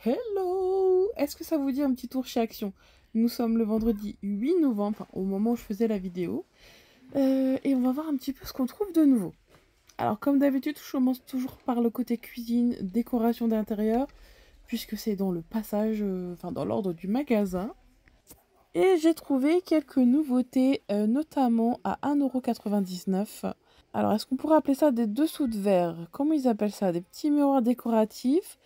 Hello! Est-ce que ça vous dit un petit tour chez Action? Nous sommes le vendredi 8 novembre, au moment où je faisais la vidéo. Et on va voir un petit peu ce qu'on trouve de nouveau. Alors comme d'habitude, je commence toujours par le côté cuisine, décoration d'intérieur, puisque c'est dans le passage, dans l'ordre du magasin. Et j'ai trouvé quelques nouveautés, notamment à 1,99 €. Alors, est-ce qu'on pourrait appeler ça des dessous de verre? Comment ils appellent ça? Des petits miroirs décoratifs,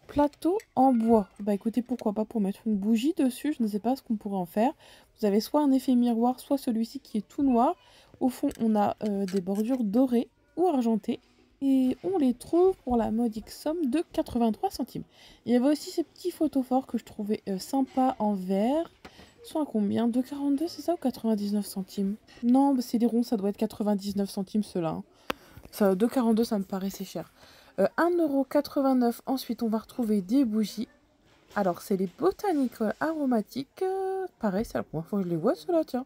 plateau en bois. Bah écoutez, pourquoi pas pour mettre une bougie dessus, je ne sais pas ce qu'on pourrait en faire. Vous avez soit un effet miroir, soit celui-ci qui est tout noir. Au fond, on a des bordures dorées ou argentées. Et on les trouve pour la modique somme de 83 centimes. Il y avait aussi ces petits photophores que je trouvais sympas en verre. Ils sont à combien? 2,42 c'est ça ou 99 centimes? Non, bah, c'est des ronds, ça doit être 99 centimes ceux-là. Hein. Ça, 2,42 ça me paraissait cher. 1,89 €. Ensuite, on va retrouver des bougies. Alors, c'est les botaniques aromatiques. Pareil, c'est la première fois que je les vois, ceux-là, tiens.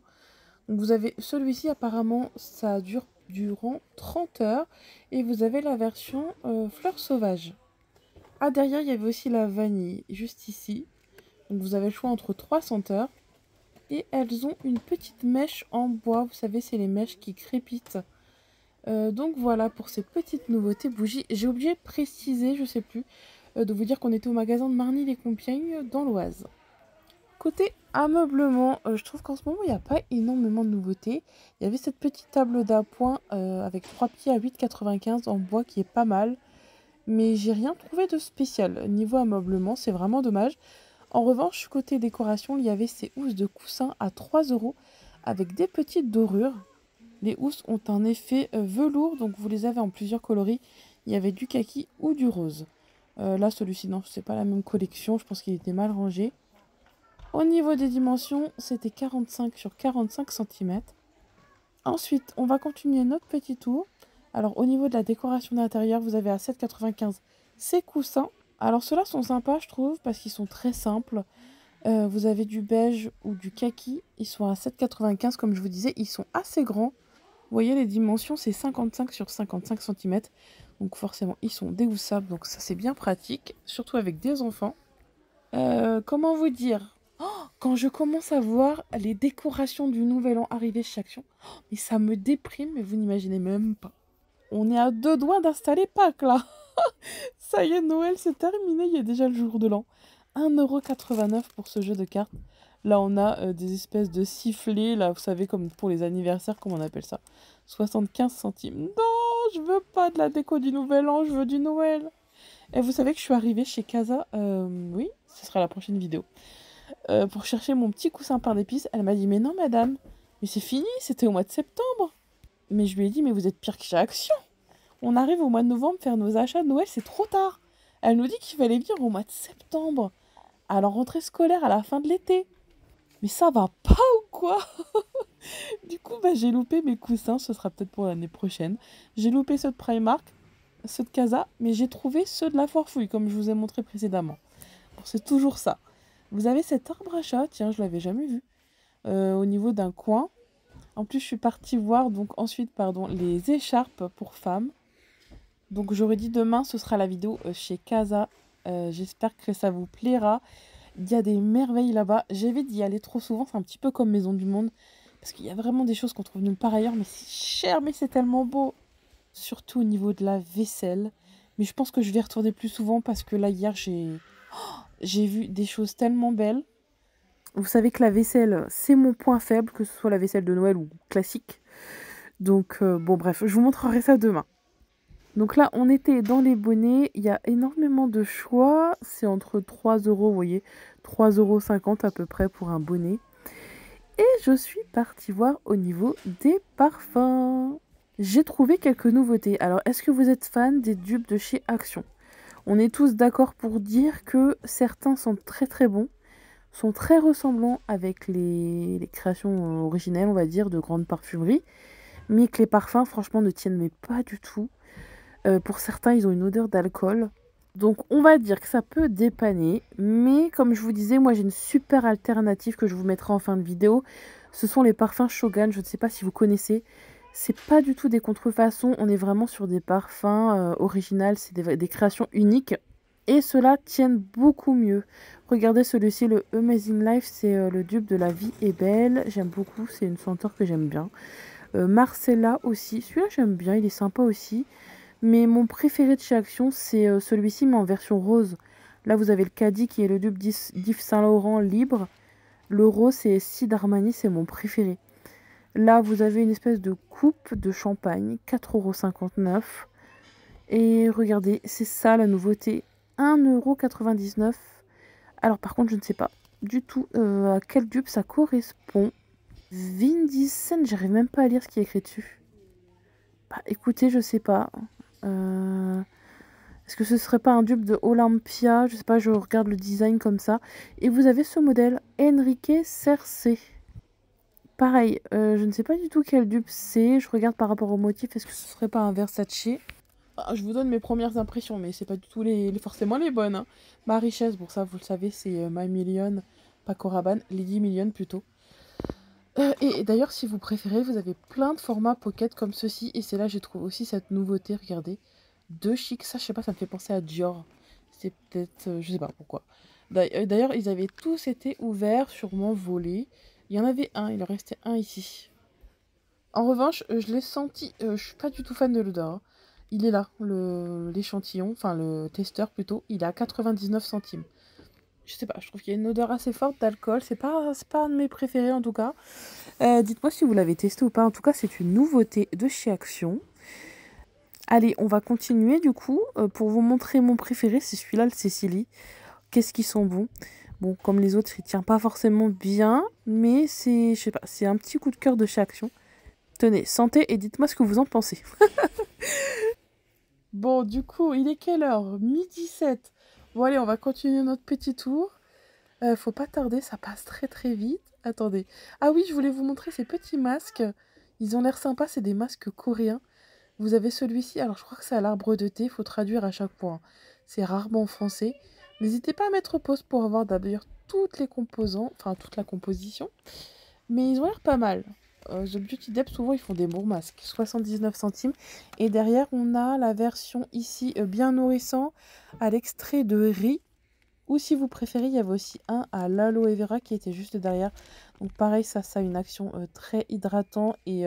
Donc, vous avez celui-ci, apparemment, ça dure durant 30 heures. Et vous avez la version fleurs sauvages. Ah, derrière, il y avait aussi la vanille, juste ici. Donc, vous avez le choix entre 3 senteurs. Et elles ont une petite mèche en bois. Vous savez, c'est les mèches qui crépitent. Donc voilà pour ces petites nouveautés bougies. J'ai oublié de préciser, je sais plus, de vous dire qu'on était au magasin de Marny-les-Compiègnes dans l'Oise. Côté ameublement, je trouve qu'en ce moment il n'y a pas énormément de nouveautés. Il y avait cette petite table d'appoint avec 3 pieds à 8,95 en bois qui est pas mal. Mais j'ai rien trouvé de spécial. Niveau ameublement, c'est vraiment dommage. En revanche, côté décoration, il y avait ces housses de coussins à 3 € avec des petites dorures. Les housses ont un effet velours, donc vous les avez en plusieurs coloris. Il y avait du kaki ou du rose. Là, celui-ci, non, c'est pas la même collection. Je pense qu'il était mal rangé. Au niveau des dimensions, c'était 45 sur 45 cm. Ensuite, on va continuer notre petit tour. Alors, au niveau de la décoration d'intérieur, vous avez à 7,95 € ces coussins. Alors, ceux-là sont sympas, je trouve, parce qu'ils sont très simples. Vous avez du beige ou du kaki. Ils sont à 7,95 €, comme je vous disais. Ils sont assez grands. Vous voyez, les dimensions, c'est 55 sur 55 cm. Donc forcément, ils sont dégoussables. Donc ça, c'est bien pratique, surtout avec des enfants. Comment vous dire? Quand je commence à voir les décorations du Nouvel An arriver chez Action, mais ça me déprime, mais vous n'imaginez même pas. On est à 2 doigts d'installer Pâques, là. Ça y est, Noël, c'est terminé. Il y a déjà le jour de l'an. 1,89 € pour ce jeu de cartes. Là, on a des espèces de sifflets, là, vous savez, comme pour les anniversaires, comment on appelle ça? 75 centimes. Non, je veux pas de la déco du Nouvel An, je veux du Noël. Et vous savez que je suis arrivée chez Casa, oui, ce sera la prochaine vidéo, pour chercher mon petit coussin pain d'épices. Elle m'a dit, mais non, madame, mais c'est fini, c'était au mois de septembre. Mais je lui ai dit, mais vous êtes pire que chez Action. On arrive au mois de novembre faire nos achats de Noël, c'est trop tard. Elle nous dit qu'il fallait venir au mois de septembre, à la rentrée scolaire, à la fin de l'été. Mais ça va pas ou quoi? Du coup, bah, j'ai loupé mes coussins, ce sera peut-être pour l'année prochaine. J'ai loupé ceux de Primark, ceux de Casa, mais j'ai trouvé ceux de la Foire Fouille, comme je vous ai montré précédemment. Bon, c'est toujours ça. Vous avez cet arbre à chat, tiens, je l'avais jamais vu, au niveau d'un coin. En plus, je suis partie voir ensuite les écharpes pour femmes. Donc j'aurais dit demain, ce sera la vidéo chez Casa. J'espère que ça vous plaira. Il y a des merveilles là-bas. J'évite d'y aller trop souvent. C'est un petit peu comme Maison du Monde. Parce qu'il y a vraiment des choses qu'on trouve nulle part ailleurs. Mais c'est cher, mais c'est tellement beau. Surtout au niveau de la vaisselle. Mais je pense que je vais retourner plus souvent parce que là, hier, j'ai vu des choses tellement belles. Vous savez que la vaisselle, c'est mon point faible, que ce soit la vaisselle de Noël ou classique. Donc, bon, bref, je vous montrerai ça demain. Donc là, on était dans les bonnets. Il y a énormément de choix. C'est entre 3 €, vous voyez, 3,50 € à peu près pour un bonnet. Et je suis partie voir au niveau des parfums. J'ai trouvé quelques nouveautés. Alors, est-ce que vous êtes fan des dupes de chez Action? On est tous d'accord pour dire que certains sont très très bons, sont très ressemblants avec les créations originelles, on va dire, de grandes parfumeries, mais que les parfums, franchement, ne tiennent mais pas du tout. Pour certains, ils ont une odeur d'alcool. Donc, on va dire que ça peut dépanner. Mais comme je vous disais, moi, j'ai une super alternative que je vous mettrai en fin de vidéo. Ce sont les parfums Shogun. Je ne sais pas si vous connaissez. C'est pas du tout des contrefaçons. On est vraiment sur des parfums originaux. C'est des créations uniques. Et ceux-là tiennent beaucoup mieux. Regardez celui-ci, le Amazing Life, c'est le dupe de La Vie est belle. J'aime beaucoup, c'est une senteur que j'aime bien. Marcella aussi, celui-là j'aime bien, il est sympa aussi. Mais mon préféré de chez Action, c'est celui-ci, mais en version rose. Là, vous avez le caddie qui est le dupe d'Yves Saint Laurent libre. Le rose, c'est Sid Armani, c'est mon préféré. Là, vous avez une espèce de coupe de champagne, 4,59 €. Et regardez, c'est ça la nouveauté, 1,99 €. Alors par contre, je ne sais pas du tout à quel dupe ça correspond. Vin Diesel, j'arrive même pas à lire ce qui est écrit dessus. Bah écoutez, je sais pas. Est-ce que ce serait pas un dupe de Olympia? Je sais pas, je regarde le design comme ça. Et vous avez ce modèle, Enrique Cerce. Pareil, je ne sais pas du tout quel dupe c'est. Je regarde par rapport au motif. Est-ce que ce serait pas un Versace? Je vous donne mes premières impressions, mais c'est pas du tout forcément les bonnes. Hein. Ma richesse, pour ça, vous le savez, c'est My Million, Paco Rabanne, Lady Million plutôt. Et d'ailleurs, si vous préférez, vous avez plein de formats pocket comme ceci. Et c'est là j'ai trouvé aussi cette nouveauté, regardez. Deux chic, ça, je sais pas, ça me fait penser à Dior. C'est peut-être, je sais pas pourquoi. D'ailleurs, ils avaient tous été ouverts, sûrement volés. Il y en avait un, il en restait un ici. En revanche, je l'ai senti, je suis pas du tout fan de l'odeur. Hein. Il est là, l'échantillon, enfin le testeur plutôt, il est à 99 centimes. Je sais pas, je trouve qu'il y a une odeur assez forte d'alcool, c'est pas un de mes préférés en tout cas. Dites-moi si vous l'avez testé ou pas, en tout cas c'est une nouveauté de chez Action. Allez, on va continuer du coup, pour vous montrer mon préféré, c'est celui-là, le Cécilie. Qu'est-ce qu'ils sont bons. Bon, comme les autres, il tient pas forcément bien, mais c'est, je sais pas, c'est un petit coup de cœur de chez Action. Tenez, sentez et dites-moi ce que vous en pensez. Bon, du coup, il est quelle heure? Midi 7. Bon, allez, on va continuer notre petit tour. Faut pas tarder, ça passe très très vite. Attendez. Ah oui, je voulais vous montrer ces petits masques. Ils ont l'air sympas, c'est des masques coréens. Vous avez celui-ci, alors je crois que c'est à l'arbre de thé, il faut traduire à chaque fois. Hein. C'est rarement en français. N'hésitez pas à mettre pause pour avoir d'ailleurs toutes les composants, enfin toute la composition. Mais ils ont l'air pas mal. The Beauty Dep, souvent ils font des bons masques, 79 centimes. Et derrière, on a la version ici bien nourrissant à l'extrait de riz. Ou si vous préférez, il y avait aussi un à l'aloe vera qui était juste derrière. Donc pareil, ça a une action très hydratant et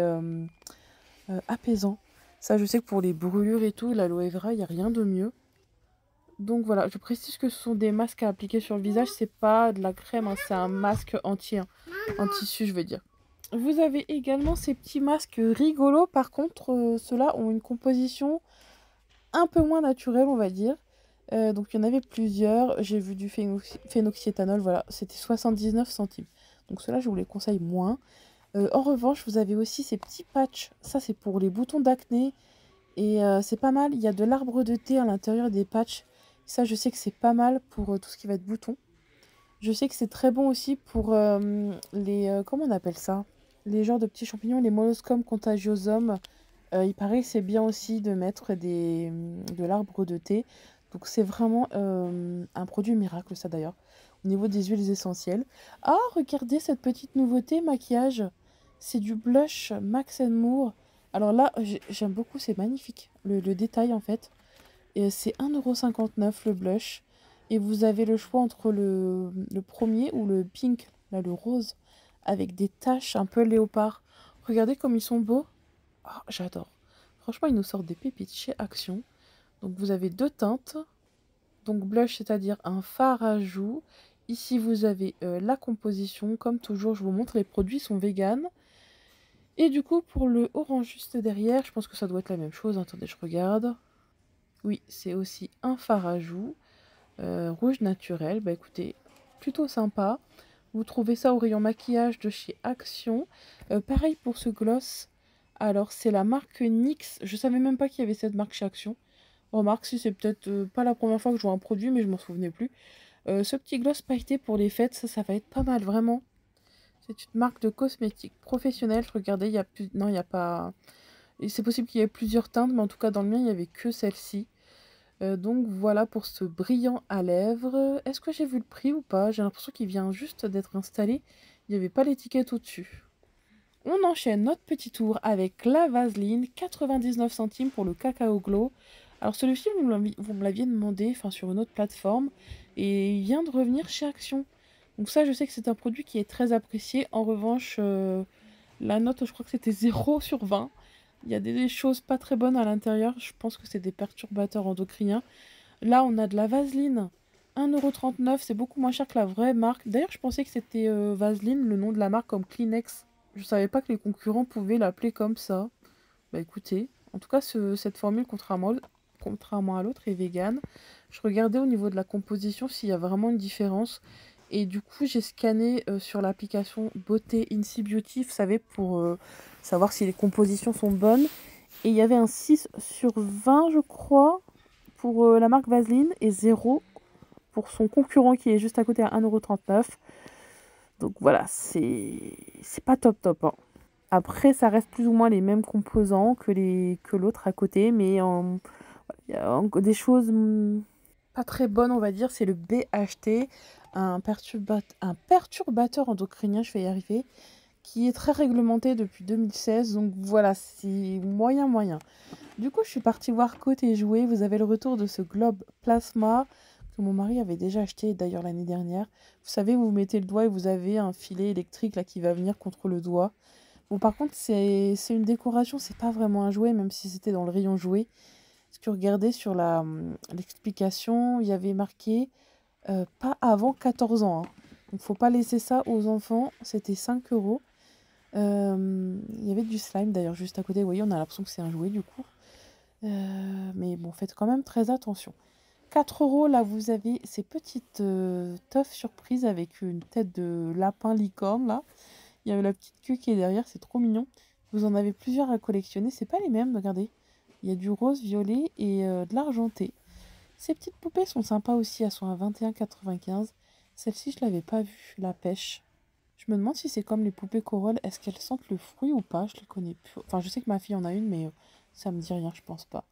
apaisant. Ça, je sais que pour les brûlures et tout, l'aloe vera, il n'y a rien de mieux. Donc voilà, je précise que ce sont des masques à appliquer sur le visage, c'est pas de la crème, hein, c'est un masque entier, hein, en tissu, je veux dire. Vous avez également ces petits masques rigolos, par contre, ceux-là ont une composition un peu moins naturelle, on va dire. Donc il y en avait plusieurs, j'ai vu du phénoxyéthanol, voilà, c'était 79 centimes. Donc ceux-là, je vous les conseille moins. En revanche, vous avez aussi ces petits patchs, ça c'est pour les boutons d'acné. Et c'est pas mal, il y a de l'arbre de thé à l'intérieur des patchs. Ça, je sais que c'est pas mal pour tout ce qui va être boutons. Je sais que c'est très bon aussi pour les... comment on appelle ça? Les genres de petits champignons, les Molluscum contagiosum. Il paraît que c'est bien aussi de mettre de l'arbre de thé. Donc c'est vraiment un produit miracle, ça d'ailleurs. Au niveau des huiles essentielles. Ah, regardez cette petite nouveauté maquillage. C'est du blush Max Moore. Alors là, j'aime beaucoup, c'est magnifique. Le détail en fait. Et c'est 1,59 € le blush. Et vous avez le choix entre le premier ou le pink, là le rose, avec des taches un peu léopard. Regardez comme ils sont beaux. Oh, j'adore. Franchement, ils nous sortent des pépites chez Action. Donc vous avez deux teintes. Donc blush, c'est-à-dire un fard à joues. Ici, vous avez la composition. Comme toujours, je vous montre, les produits sont vegan. Et du coup, pour le orange juste derrière, je pense que ça doit être la même chose. Attendez, je regarde. Oui, c'est aussi un fard à joues. Rouge naturel. Bah écoutez, plutôt sympa. Vous trouvez ça au rayon maquillage de chez Action. Pareil pour ce gloss. Alors, c'est la marque NYX. Je savais même pas qu'il y avait cette marque chez Action. Remarque, si c'est peut-être pas la première fois que je vois un produit, mais je m'en souvenais plus. Ce petit gloss pailleté pour les fêtes, ça va être pas mal, vraiment. C'est une marque de cosmétiques professionnelle. Regardez, il y a plus... Non, il n'y a pas... C'est possible qu'il y ait plusieurs teintes, mais en tout cas, dans le mien, il n'y avait que celle-ci. Donc voilà pour ce brillant à lèvres. Est-ce que j'ai vu le prix ou pas? J'ai l'impression qu'il vient juste d'être installé. Il n'y avait pas l'étiquette au-dessus. On enchaîne notre petit tour avec la Vaseline, 99 centimes pour le Cacao Glow. Alors celui-ci, vous me l'aviez demandé, enfin sur une autre plateforme, et il vient de revenir chez Action. Donc ça, je sais que c'est un produit qui est très apprécié. En revanche, la note, je crois que c'était 0/20. Il y a des choses pas très bonnes à l'intérieur. Je pense que c'est des perturbateurs endocriniens. Là, on a de la Vaseline. 1,39 €, c'est beaucoup moins cher que la vraie marque. D'ailleurs, je pensais que c'était Vaseline, le nom de la marque, comme Kleenex. Je savais pas que les concurrents pouvaient l'appeler comme ça. Bah écoutez, en tout cas, cette formule, contrairement à l'autre, est végane. Je regardais au niveau de la composition s'il y a vraiment une différence. Et du coup, j'ai scanné sur l'application Beauté Incy Beauty, vous savez, pour savoir si les compositions sont bonnes. Et il y avait un 6/20, je crois, pour la marque Vaseline et 0 pour son concurrent qui est juste à côté à 1,39 €. Donc voilà, c'est pas top top, hein. Après, ça reste plus ou moins les mêmes composants que l'autre à côté, mais il y a encore des choses pas très bonnes, on va dire. C'est le BHT, un perturbateur endocrinien, je vais y arriver, qui est très réglementé depuis 2016. Donc voilà, c'est moyen moyen. Du coup, je suis partie voir côté jouet. Vous avez le retour de ce globe plasma que mon mari avait déjà acheté d'ailleurs l'année dernière. Vous savez, vous mettez le doigt et vous avez un filet électrique là qui va venir contre le doigt. Bon, par contre, c'est une décoration, c'est pas vraiment un jouet, même si c'était dans le rayon jouet. Parce que regardez sur l'explication, il y avait marqué pas avant 14 ans, hein. Donc, faut pas laisser ça aux enfants. C'était 5 €. Il y avait du slime d'ailleurs juste à côté. Vous voyez, on a l'impression que c'est un jouet du coup. Mais bon, faites quand même très attention. 4 €, là, vous avez ces petites teufs surprises avec une tête de lapin licorne, là. Il y a la petite queue qui est derrière, c'est trop mignon. Vous en avez plusieurs à collectionner, c'est pas les mêmes, regardez. Il y a du rose, violet et de l'argenté. Ces petites poupées sont sympas aussi, elles sont à 21,95 €. Celle-ci, je l'avais pas vue, la pêche. Je me demande si c'est comme les poupées Corolle, est-ce qu'elles sentent le fruit ou pas? Je les connais plus. Enfin, je sais que ma fille en a une, mais ça me dit rien, je pense pas.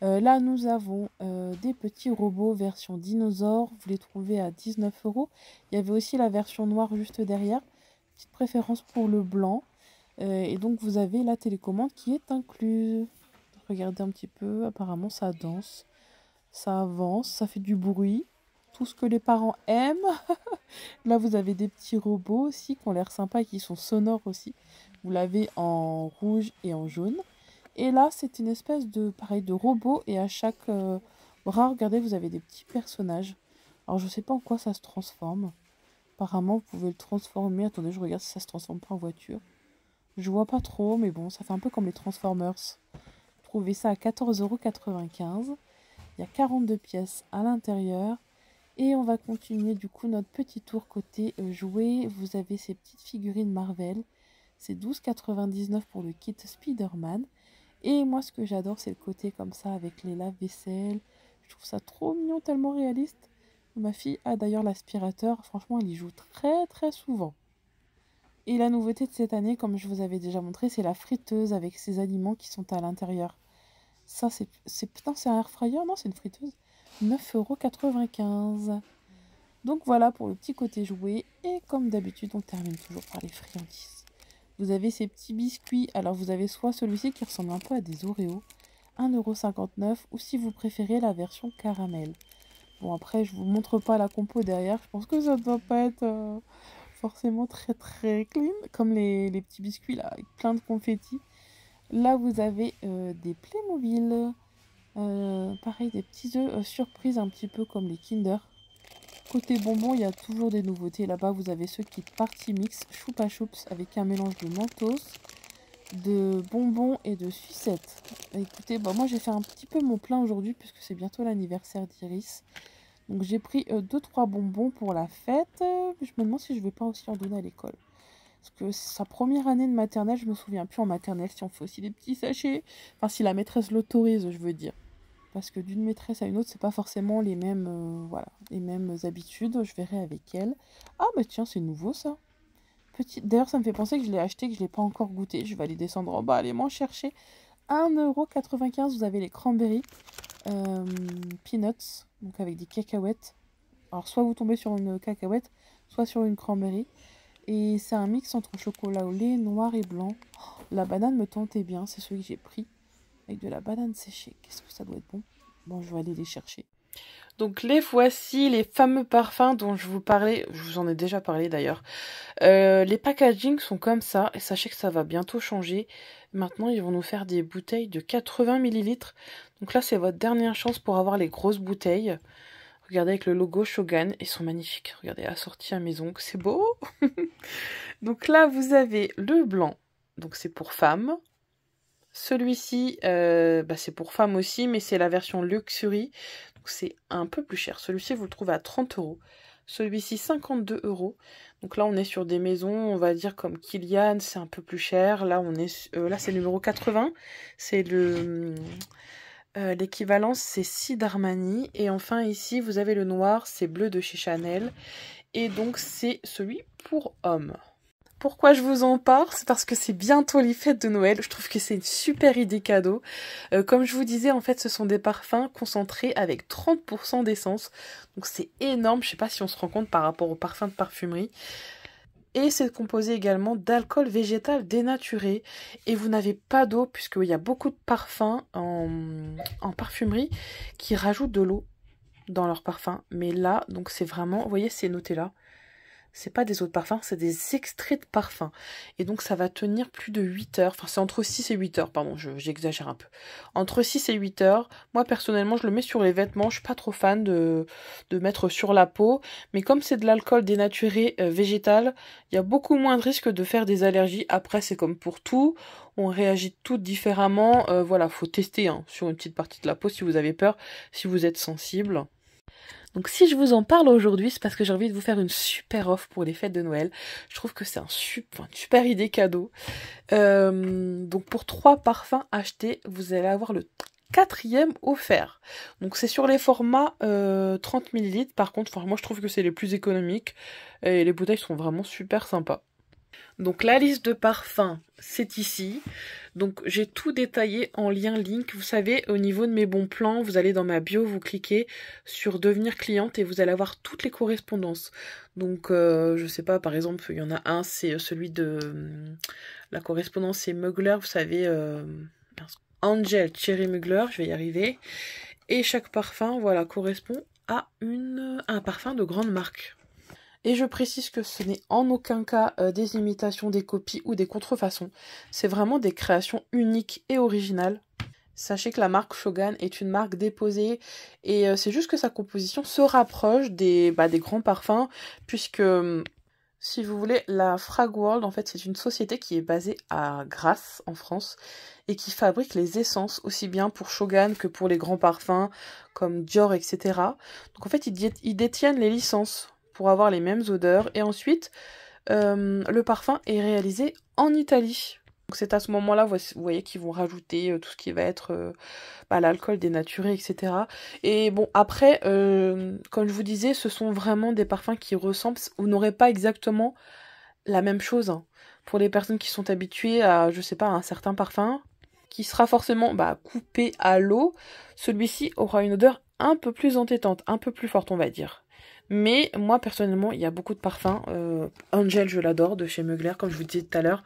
Là, nous avons des petits robots version dinosaure. Vous les trouvez à 19 €. Il y avait aussi la version noire juste derrière. Petite préférence pour le blanc. Et donc, vous avez la télécommande qui est incluse. Regardez un petit peu. Apparemment, ça danse. Ça avance. Ça fait du bruit. Tout ce que les parents aiment. Là, vous avez des petits robots aussi qui ont l'air sympas et qui sont sonores aussi. Vous l'avez en rouge et en jaune. Et là, c'est une espèce de, pareil, de robot. Et à chaque bras, regardez, vous avez des petits personnages. Alors, je sais pas en quoi ça se transforme. Apparemment, vous pouvez le transformer. Attendez, je regarde si ça se transforme pas en voiture. Je vois pas trop, mais bon, ça fait un peu comme les Transformers. Vous trouvez ça à 14,95 €. Il y a 42 pièces à l'intérieur. Et on va continuer du coup notre petit tour côté jouets. Vous avez ces petites figurines Marvel. C'est 12,99 € pour le kit Spider-Man. Et moi, ce que j'adore, c'est le côté comme ça avec les lave-vaisselle. Je trouve ça trop mignon, tellement réaliste. Ma fille a d'ailleurs l'aspirateur. Franchement, elle y joue très très souvent. Et la nouveauté de cette année, comme je vous avais déjà montré, c'est la friteuse avec ses aliments qui sont à l'intérieur. Ça, putain, c'est un air fryer? Non, c'est une friteuse. 9,95 €. Donc voilà pour le petit côté jouet. Et comme d'habitude, on termine toujours par les friandises. Vous avez ces petits biscuits. Alors vous avez soit celui-ci qui ressemble un peu à des Oreos, 1,59 €, ou si vous préférez la version caramel. Bon, après, je vous montre pas la compo derrière. Je pense que ça doit pas être forcément très très clean. Comme les petits biscuits là, avec plein de confettis. Là, vous avez des Playmobil. Pareil, des petits œufs surprises, un petit peu comme les Kinder. Côté bonbons, il y a toujours des nouveautés. Là-bas, vous avez ce kit Party Mix Choupa Choups avec un mélange de Mentos, de bonbons et de sucettes. Écoutez, bah moi j'ai fait un petit peu mon plein aujourd'hui puisque c'est bientôt l'anniversaire d'Iris. Donc j'ai pris 2-3 bonbons pour la fête. Je me demande si je vais pas aussi en donner à l'école. Parce que sa première année de maternelle, je me souviens plus en maternelle si on fait aussi des petits sachets. Enfin, si la maîtresse l'autorise, je veux dire. Parce que d'une maîtresse à une autre, c'est pas forcément les mêmes, voilà, les mêmes habitudes. Je verrai avec elle. Ah bah tiens, c'est nouveau ça. D'ailleurs, ça me fait penser que je l'ai acheté, que je l'ai pas encore goûté. Je vais aller descendre en bas, aller m'en chercher. 1,95 €, vous avez les cranberries peanuts, donc avec des cacahuètes. Alors soit vous tombez sur une cacahuète, soit sur une cranberry. Et c'est un mix entre chocolat au lait, noir et blanc. Oh, la banane me tentait bien, c'est celui que j'ai pris. Avec de la banane séchée. Qu'est-ce que ça doit être bon. Bon, je vais aller les chercher. Donc les voici, les fameux parfums dont je vous parlais, je vous en ai déjà parlé d'ailleurs. Les packagings sont comme ça, et sachez que ça va bientôt changer. Maintenant, ils vont nous faire des bouteilles de 80 millilitres. Donc là, c'est votre dernière chance pour avoir les grosses bouteilles. Regardez avec le logo Shogun, ils sont magnifiques. Regardez, assortis à mes ongles, c'est beau. Donc là, vous avez le blanc, donc c'est pour femmes. Celui-ci, c'est pour femmes aussi, mais c'est la version Luxury. Donc c'est un peu plus cher. Celui-ci, vous le trouvez à 30 €. Celui-ci, 52 €. Donc là, on est sur des maisons, on va dire comme Kilian, c'est un peu plus cher. Là, là c'est le numéro 80. C'est l'équivalence, c'est 6 d'Armani. Et enfin, ici, vous avez le noir, c'est bleu de chez Chanel. Et donc, c'est celui pour hommes. Pourquoi je vous en parle? C'est parce que c'est bientôt les fêtes de Noël. Je trouve que c'est une super idée cadeau. Comme je vous disais, en fait, ce sont des parfums concentrés avec 30% d'essence. Donc c'est énorme. Je sais pas si on se rend compte par rapport aux parfums de parfumerie. Et c'est composé également d'alcool végétal dénaturé. Et vous n'avez pas d'eau, puisqu'il y a beaucoup de parfums en parfumerie qui rajoutent de l'eau dans leurs parfums. Mais là, donc c'est vraiment, vous voyez, c'est noté là. C'est pas des eaux de parfum, c'est des extraits de parfum. Et donc ça va tenir plus de 8 heures. Enfin, c'est entre 6 et 8 heures, pardon, j'exagère un peu. Entre 6 et 8 heures. Moi, personnellement, je le mets sur les vêtements. Je suis pas trop fan de mettre sur la peau. Mais comme c'est de l'alcool dénaturé végétal, il y a beaucoup moins de risques de faire des allergies. Après, c'est comme pour tout. On réagit toutes différemment. Voilà, faut tester hein, sur une petite partie de la peau si vous avez peur, si vous êtes sensible. Donc si je vous en parle aujourd'hui, c'est parce que j'ai envie de vous faire une super offre pour les fêtes de Noël. Je trouve que c'est une super idée cadeau. Donc pour 3 parfums achetés, vous allez avoir le 4e offert. Donc c'est sur les formats 30 millilitres. Par contre, moi je trouve que c'est les plus économiques. Et les bouteilles sont vraiment super sympas. Donc la liste de parfums, c'est ici. Donc j'ai tout détaillé en link. Vous savez, au niveau de mes bons plans, vous allez dans ma bio, vous cliquez sur devenir cliente et vous allez avoir toutes les correspondances. Donc je sais pas, par exemple, il y en a un, c'est celui de la correspondance, c'est Mugler, vous savez, Angel Cherry Mugler, je vais y arriver. Et chaque parfum, voilà, correspond à un parfum de grande marque. Et je précise que ce n'est en aucun cas des imitations, des copies ou des contrefaçons. C'est vraiment des créations uniques et originales. Sachez que la marque Shogun est une marque déposée et c'est juste que sa composition se rapproche des grands parfums puisque, si vous voulez, la Frag World, en fait, c'est une société qui est basée à Grasse, en France, et qui fabrique les essences aussi bien pour Shogun que pour les grands parfums comme Dior, etc. Donc en fait, ils détiennent les licences pour avoir les mêmes odeurs. Et ensuite, le parfum est réalisé en Italie. Donc c'est à ce moment-là, vous voyez qu'ils vont rajouter tout ce qui va être l'alcool dénaturé, etc. Et bon, après, comme je vous disais, ce sont vraiment des parfums qui ressemblent. Vous n'aurez pas exactement la même chose. Hein. Pour les personnes qui sont habituées à, je sais pas, un certain parfum, qui sera forcément coupé à l'eau, celui-ci aura une odeur un peu plus entêtante, un peu plus forte, on va dire. Mais moi, personnellement, il y a beaucoup de parfums. Angel, je l'adore, de chez Mugler, comme je vous disais tout à l'heure.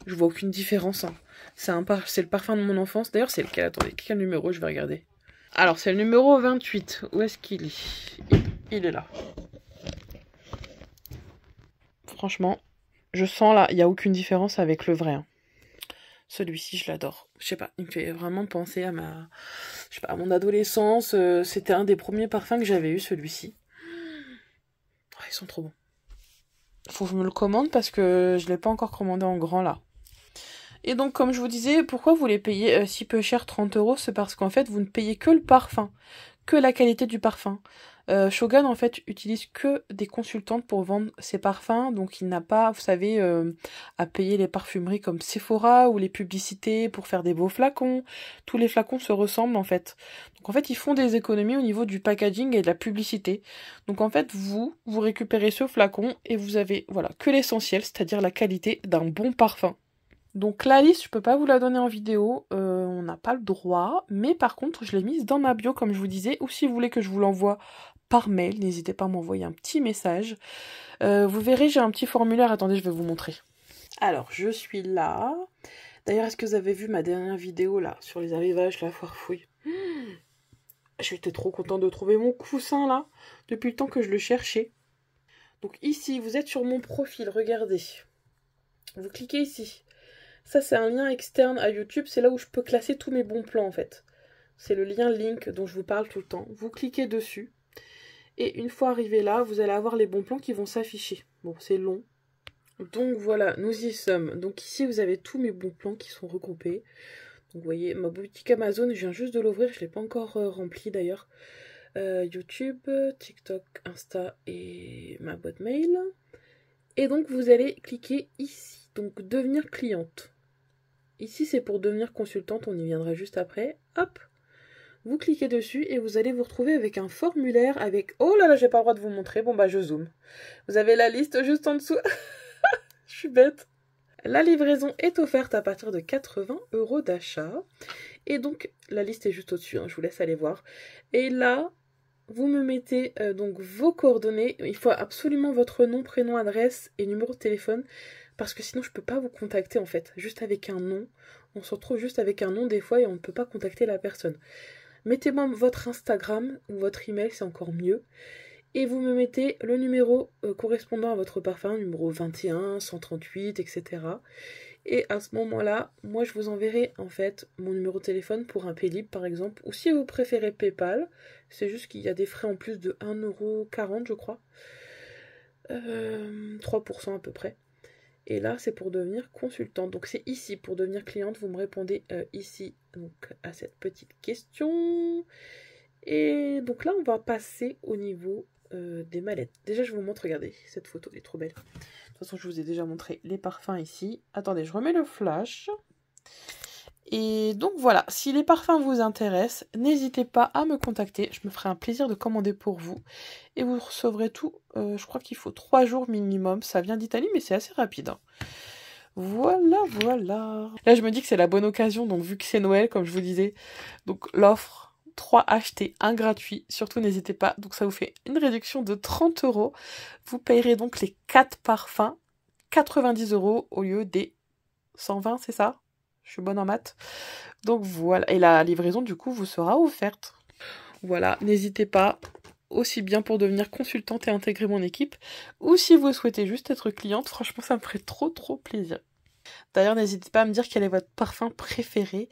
Je vois aucune différence. Hein. C'est le parfum de mon enfance. D'ailleurs, c'est lequel? Attendez, quel numéro? Je vais regarder. Alors, c'est le numéro 28. Où est-ce qu'il est? Il est là. Franchement, je sens là, il n'y a aucune différence avec le vrai. Hein. Celui-ci, je l'adore. Je sais pas, il me fait vraiment penser à à mon adolescence. C'était un des premiers parfums que j'avais eu, celui-ci. Oh, ils sont trop bons. Faut que je me le commande parce que je l'ai pas encore commandé en grand là. Et donc, comme je vous disais, pourquoi vous les payez si peu cher, 30 €? C'est parce qu'en fait, vous ne payez que le parfum, que la qualité du parfum. Shogun, en fait, utilise que des consultantes pour vendre ses parfums, donc il n'a pas, vous savez, à payer les parfumeries comme Sephora ou les publicités pour faire des beaux flacons. Tous les flacons se ressemblent, en fait. Donc, en fait, ils font des économies au niveau du packaging et de la publicité. Donc, en fait, vous récupérez ce flacon et vous avez, voilà, que l'essentiel, c'est-à-dire la qualité d'un bon parfum. Donc la liste, je peux pas vous la donner en vidéo, on n'a pas le droit, mais par contre, je l'ai mise dans ma bio, comme je vous disais, ou si vous voulez que je vous l'envoie par mail, n'hésitez pas à m'envoyer un petit message. Vous verrez, j'ai un petit formulaire, attendez, je vais vous montrer. Alors, je suis là. D'ailleurs, est-ce que vous avez vu ma dernière vidéo, là, sur les arrivages, la foire fouille? J'étais trop contente de trouver mon coussin là, depuis le temps que je le cherchais. Donc ici, vous êtes sur mon profil, regardez. Vous cliquez ici. Ça, c'est un lien externe à YouTube, c'est là où je peux classer tous mes bons plans en fait. C'est le lien link dont je vous parle tout le temps. Vous cliquez dessus. Et une fois arrivé là, vous allez avoir les bons plans qui vont s'afficher. Bon, c'est long. Donc voilà, nous y sommes. Donc ici, vous avez tous mes bons plans qui sont regroupés. Donc vous voyez, ma boutique Amazon, je viens juste de l'ouvrir, je ne l'ai pas encore rempli d'ailleurs. YouTube, TikTok, Insta et ma boîte mail. Et donc vous allez cliquer ici, donc devenir cliente. Ici c'est pour devenir consultante, on y viendra juste après. Hop, vous cliquez dessus et vous allez vous retrouver avec un formulaire avec... Oh là là, j'ai pas le droit de vous montrer, bon bah je zoome. Vous avez la liste juste en dessous. Je suis bête. La livraison est offerte à partir de 80 € d'achat. Et donc, la liste est juste au-dessus, hein, je vous laisse aller voir. Et là, vous me mettez donc vos coordonnées. Il faut absolument votre nom, prénom, adresse et numéro de téléphone. Parce que sinon, je ne peux pas vous contacter en fait. Juste avec un nom. On se retrouve juste avec un nom des fois et on ne peut pas contacter la personne. Mettez-moi votre Instagram ou votre email, c'est encore mieux. Et vous me mettez le numéro correspondant à votre parfum, numéro 21, 138, etc. Et à ce moment-là, moi je vous enverrai en fait mon numéro de téléphone pour un Paylib par exemple. Ou si vous préférez Paypal, c'est juste qu'il y a des frais en plus de 1,40 € je crois. 3% à peu près. Et là c'est pour devenir consultante. Donc c'est ici pour devenir cliente, vous me répondez ici donc, à cette petite question. Et donc là on va passer au niveau des mallettes. Déjà je vous montre, regardez, cette photo elle est trop belle. De toute façon je vous ai déjà montré les parfums ici. Attendez, je remets le flash. Et donc voilà, si les parfums vous intéressent, n'hésitez pas à me contacter. Je me ferai un plaisir de commander pour vous. Et vous recevrez tout, je crois qu'il faut 3 jours minimum. Ça vient d'Italie mais c'est assez rapide, hein. Voilà, voilà. Là je me dis que c'est la bonne occasion, donc vu que c'est Noël comme je vous disais, donc l'offre 3 achetés, 1 gratuit. Surtout, n'hésitez pas. Donc, ça vous fait une réduction de 30 €. Vous payerez donc les 4 parfums 90 € au lieu des 120, c'est ça? Je suis bonne en maths. Donc, voilà. Et la livraison, du coup, vous sera offerte. Voilà. N'hésitez pas. Aussi bien pour devenir consultante et intégrer mon équipe. Ou si vous souhaitez juste être cliente, franchement, ça me ferait trop plaisir. D'ailleurs, n'hésitez pas à me dire quel est votre parfum préféré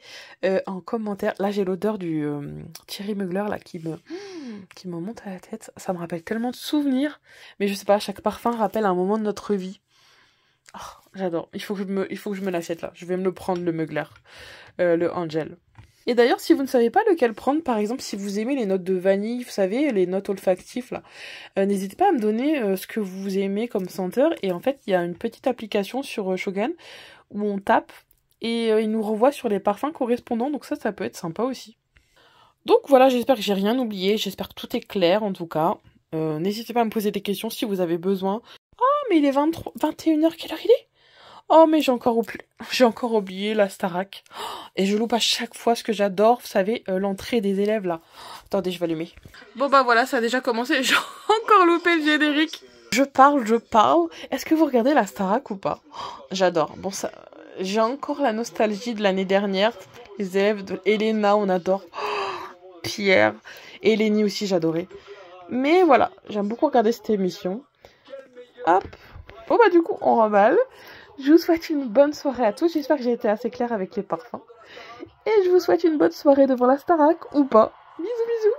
en commentaire. Là, j'ai l'odeur du Thierry Mugler là, qui me monte à la tête. Ça me rappelle tellement de souvenirs. Mais je sais pas, chaque parfum rappelle un moment de notre vie. Oh, j'adore. Il faut que je me l'achète là. Je vais me le prendre, le Mugler. Le Angel. Et d'ailleurs, si vous ne savez pas lequel prendre, par exemple, si vous aimez les notes de vanille, vous savez, les notes olfactives, là, n'hésitez pas à me donner ce que vous aimez comme senteur. Et en fait, il y a une petite application sur Shogun où on tape et il nous renvoie sur les parfums correspondants. Donc ça peut être sympa aussi. Donc voilà, j'espère que j'ai rien oublié. J'espère que tout est clair, en tout cas. N'hésitez pas à me poser des questions si vous avez besoin. Oh, mais il est 21h, quelle heure il est? Oh, mais j'ai encore oublié la Starac. Et je loupe à chaque fois ce que j'adore, vous savez, l'entrée des élèves, là. Attendez, je vais allumer. Bon, bah voilà, ça a déjà commencé. J'ai encore loupé le générique. Je parle. Est-ce que vous regardez la Starac ou pas? J'adore. Bon, ça, j'ai encore la nostalgie de l'année dernière. Les élèves de Elena, on adore. Pierre. Eleni aussi, j'adorais. Mais voilà, j'aime beaucoup regarder cette émission. Hop. Bon, bah du coup, on remballe. Je vous souhaite une bonne soirée à tous. J'espère que j'ai été assez claire avec les parfums. Et je vous souhaite une bonne soirée devant la Starac ou pas. Bisous, bisous.